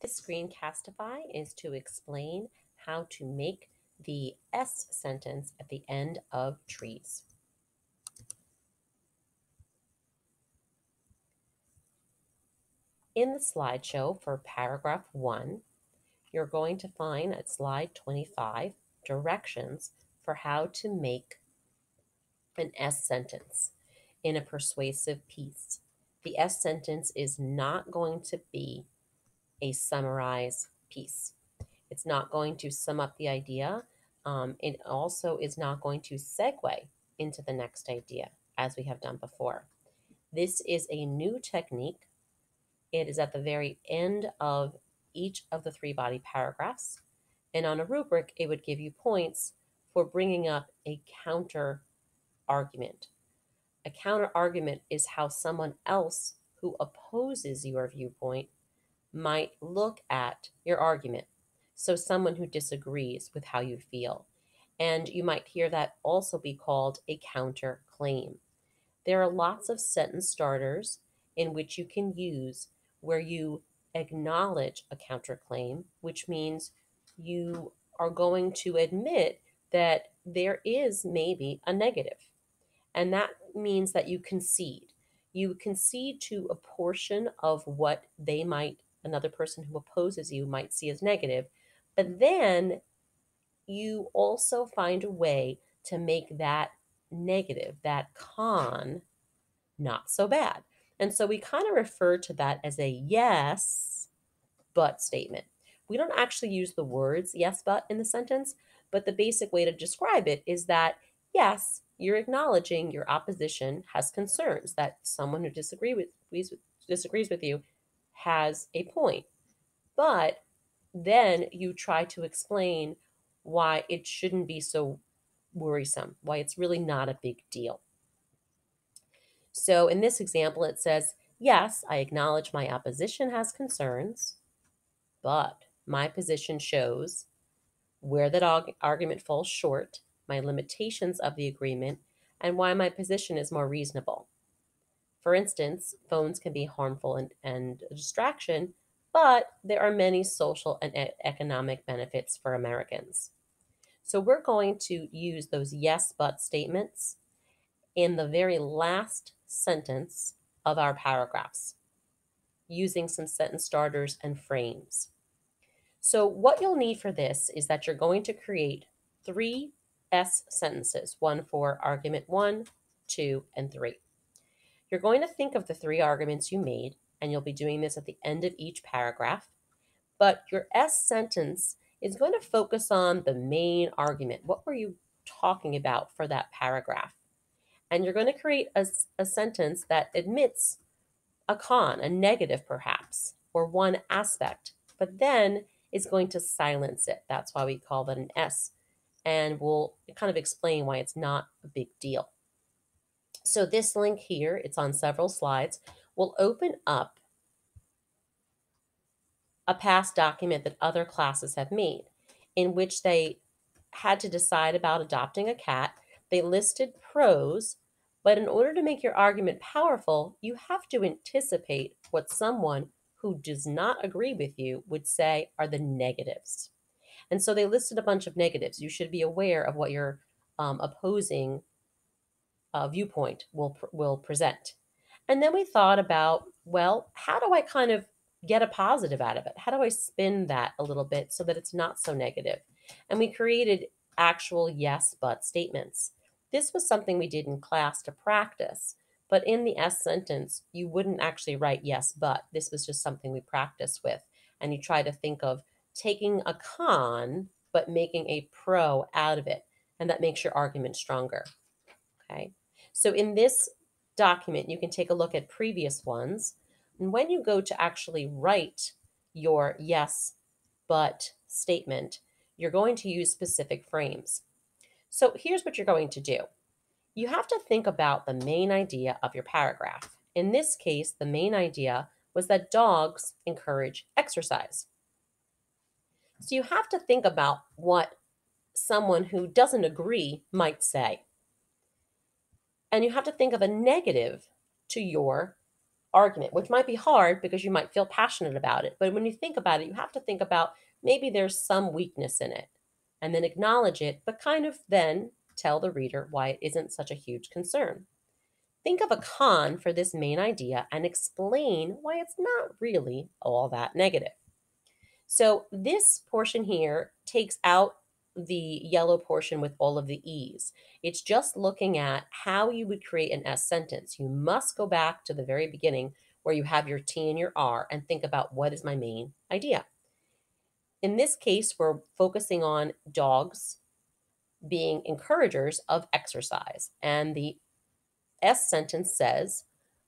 This screencastify is to explain how to make the S sentence at the end of trees. In the slideshow for paragraph 1, you're going to find at slide 25 directions for how to make an S sentence in a persuasive piece. The S sentence is not going to be a summarize piece. It's not going to sum up the idea. It also is not going to segue into the next idea as we have done before. This is a new technique. It is at the very end of each of the 3 body paragraphs. And on a rubric, it would give you points for bringing up a counter argument. A counter argument is how someone else who opposes your viewpoint might look at your argument. So someone who disagrees with how you feel. And you might hear that also be called a counterclaim. There are lots of sentence starters in which you can use where you acknowledge a counterclaim, which means you are going to admit that there is maybe a negative. And that means that you concede. You concede to a portion of what another person who opposes you might see as negative, but then you also find a way to make that negative, that con, not so bad. And so we kind of refer to that as a yes, but statement. We don't actually use the words yes, but in the sentence, but the basic way to describe it is that yes, you're acknowledging your opposition has concerns, that someone who disagrees with you has a point. But then you try to explain why it shouldn't be so worrisome, why it's really not a big deal. So in this example, it says, yes, I acknowledge my opposition has concerns, but my position shows where that argument falls short, my limitations of the agreement, and why my position is more reasonable. For instance, phones can be harmful and a distraction, but there are many social and economic benefits for Americans. So we're going to use those yes, but statements in the very last sentence of our paragraphs, using some sentence starters and frames. So what you'll need for this is that you're going to create 3 S sentences, one for argument 1, 2, and 3. You're going to think of the 3 arguments you made, and you'll be doing this at the end of each paragraph. But your S sentence is going to focus on the main argument. What were you talking about for that paragraph? And you're going to create a sentence that admits a con, a negative perhaps, or one aspect, but then is going to silence it. That's why we call that an S. And we'll kind of explain why it's not a big deal. So this link here, it's on several slides, will open up a past document that other classes have made in which they had to decide about adopting a cat. They listed pros, but in order to make your argument powerful, you have to anticipate what someone who does not agree with you would say are the negatives. And so they listed a bunch of negatives. You should be aware of what your opposing viewpoint will present. And then we thought about, well, how do I kind of get a positive out of it? How do I spin that a little bit so that it's not so negative? And we created actual yes, but statements. This was something we did in class to practice, but in the S sentence, you wouldn't actually write yes, but. This was just something we practiced with. And you try to think of taking a con, but making a pro out of it. And that makes your argument stronger. Okay. So in this document, you can take a look at previous ones. And when you go to actually write your yes, but statement, you're going to use specific frames. So here's what you're going to do. You have to think about the main idea of your paragraph. In this case, the main idea was that dogs encourage exercise. So you have to think about what someone who doesn't agree might say. And you have to think of a negative to your argument, which might be hard because you might feel passionate about it. But when you think about it, you have to think about maybe there's some weakness in it and then acknowledge it, but kind of then tell the reader why it isn't such a huge concern. Think of a con for this main idea and explain why it's not really all that negative. So this portion here takes out the yellow portion with all of the E's. It's just looking at how you would create an S sentence. You must go back to the very beginning where you have your T and your R and think about what is my main idea. In this case, we're focusing on dogs being encouragers of exercise. And the S sentence says,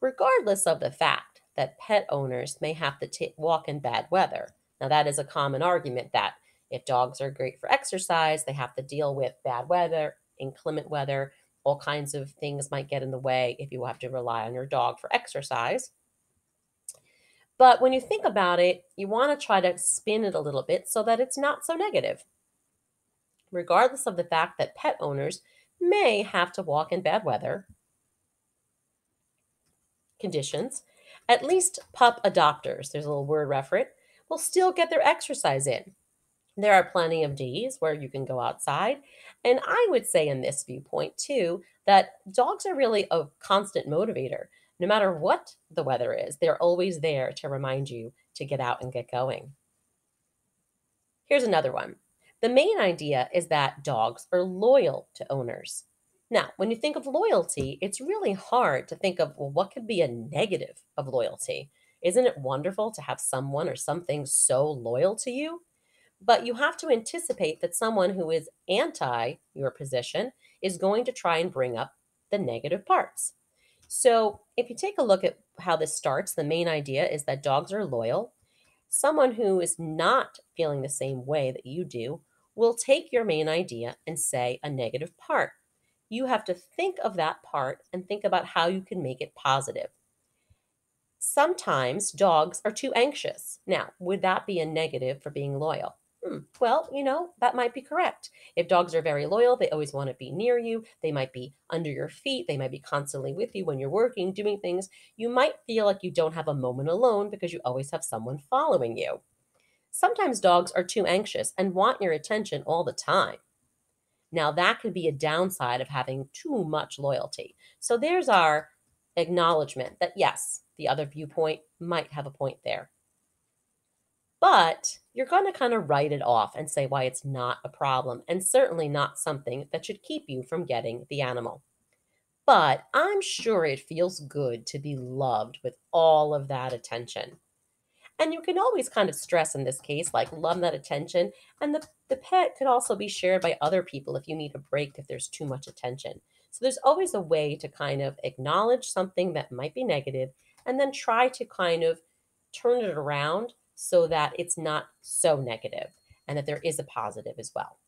regardless of the fact that pet owners may have to walk in bad weather. Now, that is a common argument that if dogs are great for exercise, they have to deal with bad weather, inclement weather, all kinds of things might get in the way if you have to rely on your dog for exercise. But when you think about it, you want to try to spin it a little bit so that it's not so negative. Regardless of the fact that pet owners may have to walk in bad weather conditions, at least pup adopters, there's a little word referent, will still get their exercise in. There are plenty of days where you can go outside. And I would say in this viewpoint too, that dogs are really a constant motivator. No matter what the weather is, they're always there to remind you to get out and get going. Here's another one. The main idea is that dogs are loyal to owners. Now, when you think of loyalty, it's really hard to think of, well, what could be a negative of loyalty? Isn't it wonderful to have someone or something so loyal to you? But you have to anticipate that someone who is anti your position is going to try and bring up the negative parts. So if you take a look at how this starts, the main idea is that dogs are loyal. Someone who is not feeling the same way that you do will take your main idea and say a negative part. You have to think of that part and think about how you can make it positive. Sometimes dogs are too anxious. Now, would that be a negative for being loyal? Well, that might be correct. If dogs are very loyal, they always want to be near you. They might be under your feet. They might be constantly with you when you're working, doing things. You might feel like you don't have a moment alone because you always have someone following you. Sometimes dogs are too anxious and want your attention all the time. Now, that could be a downside of having too much loyalty. So there's our acknowledgement that yes, the other viewpoint might have a point there. But you're going to kind of write it off and say why it's not a problem and certainly not something that should keep you from getting the animal. But I'm sure it feels good to be loved with all of that attention. And you can always kind of stress in this case, like love that attention. And the pet could also be shared by other people if you need a break, if there's too much attention. So there's always a way to kind of acknowledge something that might be negative and then try to kind of turn it around so that it's not so negative and that there is a positive as well.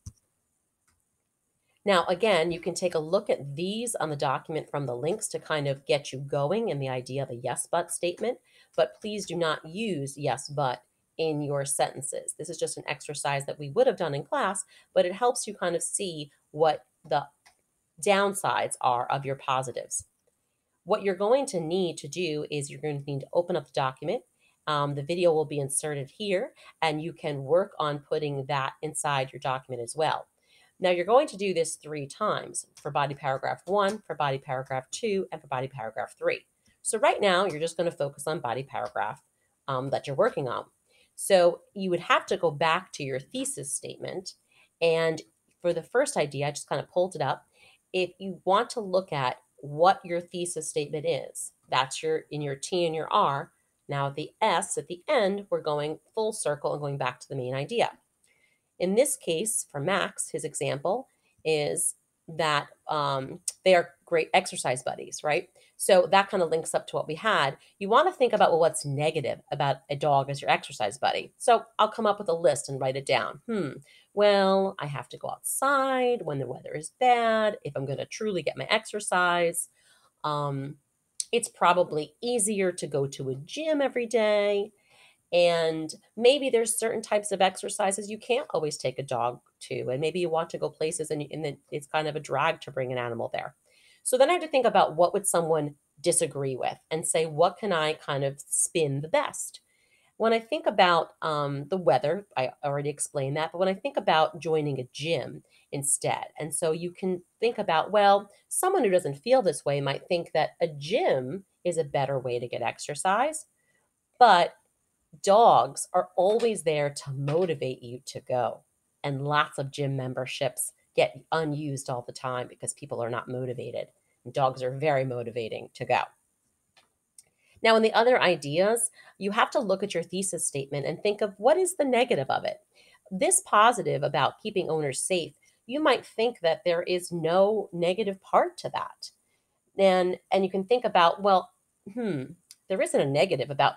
Now, again, you can take a look at these on the document from the links to kind of get you going in the idea of a yes, but statement, but please do not use yes, but in your sentences. This is just an exercise that we would have done in class, but it helps you kind of see what the downsides are of your positives. What you're going to need to do is you're going to need to open up the document. The video will be inserted here, and you can work on putting that inside your document as well. Now, you're going to do this 3 times for body paragraph 1, for body paragraph 2, and for body paragraph 3. So right now, you're just going to focus on body paragraph that you're working on. So you would have to go back to your thesis statement. And for the first idea, I just kind of pulled it up. If you want to look at what your thesis statement is, that's in your T and your R. Now, the S at the end, we're going full circle and going back to the main idea. In this case, for Max, his example is that they are great exercise buddies, right? So that kind of links up to what we had. You want to think about, well, what's negative about a dog as your exercise buddy? So I'll come up with a list and write it down. Well, I have to go outside when the weather is bad, if I'm going to truly get my exercise. It's probably easier to go to a gym every day. And maybe there's certain types of exercises you can't always take a dog to. And maybe you want to go places and then it's kind of a drag to bring an animal there. So then I have to think about what would someone disagree with and say, what can I kind of spin the best? When I think about the weather, I already explained that, but when I think about joining a gym instead, and so you can think about, well, someone who doesn't feel this way might think that a gym is a better way to get exercise, but dogs are always there to motivate you to go. And lots of gym memberships get unused all the time because people are not motivated. And dogs are very motivating to go. Now, in the other ideas, you have to look at your thesis statement and think of what is the negative of it. This positive about keeping owners safe, you might think that there is no negative part to that. And you can think about, well, there isn't a negative about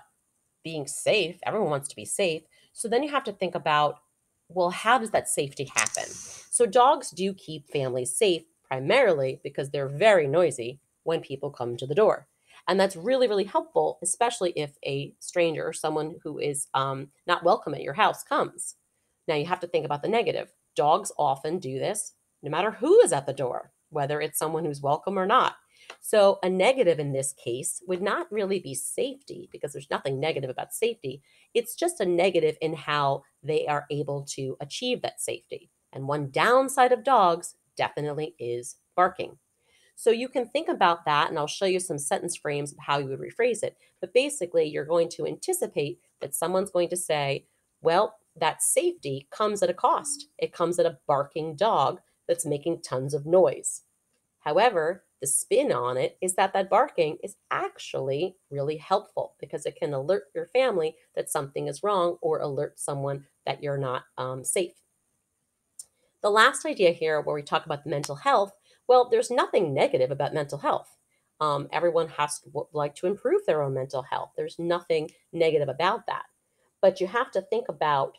being safe. Everyone wants to be safe. So then you have to think about, well, how does that safety happen? So dogs do keep families safe primarily because they're very noisy when people come to the door. And that's really, really helpful, especially if a stranger or someone who is not welcome at your house comes. Now you have to think about the negative. Dogs often do this no matter who is at the door, whether it's someone who's welcome or not. So a negative in this case would not really be safety because there's nothing negative about safety. It's just a negative in how they are able to achieve that safety. And one downside of dogs definitely is barking. So you can think about that, and I'll show you some sentence frames of how you would rephrase it. But basically, you're going to anticipate that someone's going to say, well, that safety comes at a cost. It comes at a barking dog that's making tons of noise. However, the spin on it is that that barking is actually really helpful because it can alert your family that something is wrong or alert someone that you're not safe. The last idea here, where we talk about the mental health, well, there's nothing negative about mental health. Everyone has to like to improve their own mental health. There's nothing negative about that. But you have to think about,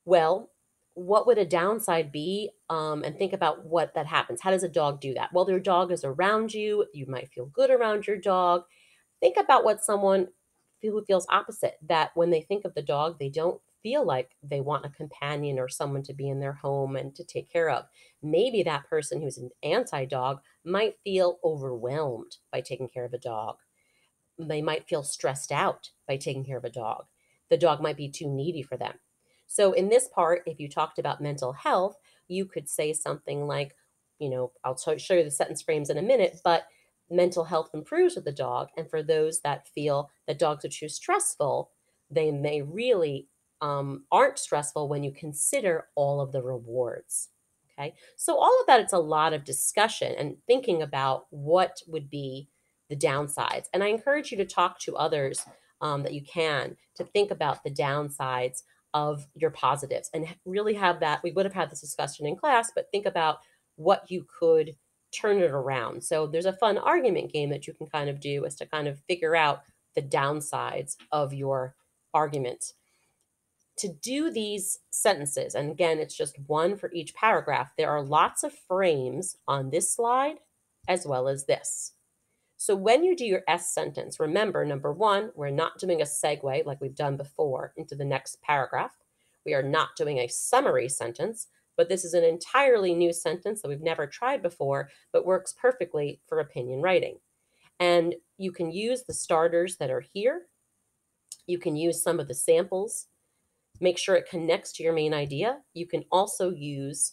well, what would a downside be? And think about what that happens. How does a dog do that? Well, your dog is around you. You might feel good around your dog. Think about what someone who feels opposite, that when they think of the dog, they don't feel like they want a companion or someone to be in their home and to take care of. Maybe that person who's an anti-dog might feel overwhelmed by taking care of a dog. They might feel stressed out by taking care of a dog. The dog might be too needy for them. So in this part, if you talked about mental health, you could say something like, I'll show you the sentence frames in a minute, but mental health improves with the dog. And for those that feel that dogs are too stressful, they may really aren't stressful when you consider all of the rewards. Okay. So all of that, it's a lot of discussion and thinking about what would be the downsides. And I encourage you to talk to others that you can to think about the downsides of your positives and really have that. We would have had this discussion in class, but think about what you could turn it around. So there's a fun argument game that you can kind of do, is to kind of figure out the downsides of your argument. To do these sentences, and again, it's just one for each paragraph, there are lots of frames on this slide as well as this. So when you do your S sentence, remember, number one, we're not doing a segue like we've done before into the next paragraph. We are not doing a summary sentence, but this is an entirely new sentence that we've never tried before, but works perfectly for opinion writing. And you can use the starters that are here. You can use some of the samples. Make sure it connects to your main idea. You can also use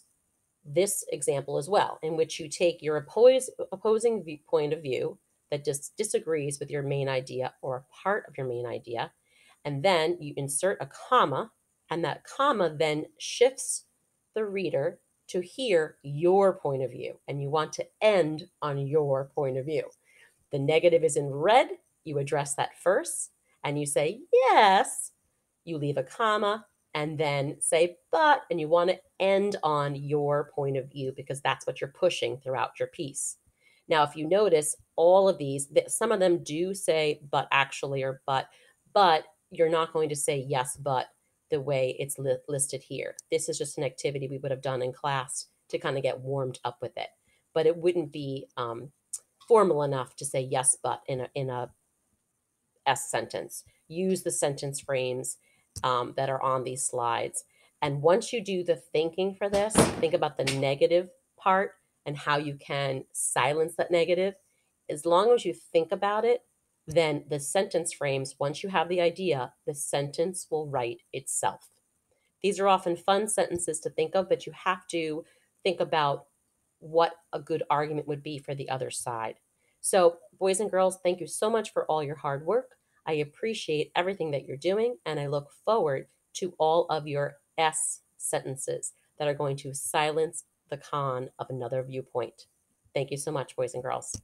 this example as well, in which you take your opposing point of view that just disagrees with your main idea or a part of your main idea, and then you insert a comma, and that comma then shifts the reader to hear your point of view, and you want to end on your point of view. The negative is in red. You address that first, and you say, yes. You leave a comma, and then say, but, and you want to end on your point of view because that's what you're pushing throughout your piece. Now, if you notice, all of these, some of them do say, but actually, or but you're not going to say yes, but the way it's listed here. This is just an activity we would have done in class to kind of get warmed up with it. But it wouldn't be formal enough to say yes, but in a S sentence. Use the sentence frames that are on these slides. And once you do the thinking for this, think about the negative part and how you can silence that negative. as long as you think about it, then the sentence frames, once you have the idea, the sentence will write itself. These are often fun sentences to think of, but you have to think about what a good argument would be for the other side. So, boys and girls, thank you so much for all your hard work. I appreciate everything that you're doing, and I look forward to all of your S sentences that are going to silence the con of another viewpoint. Thank you so much, boys and girls.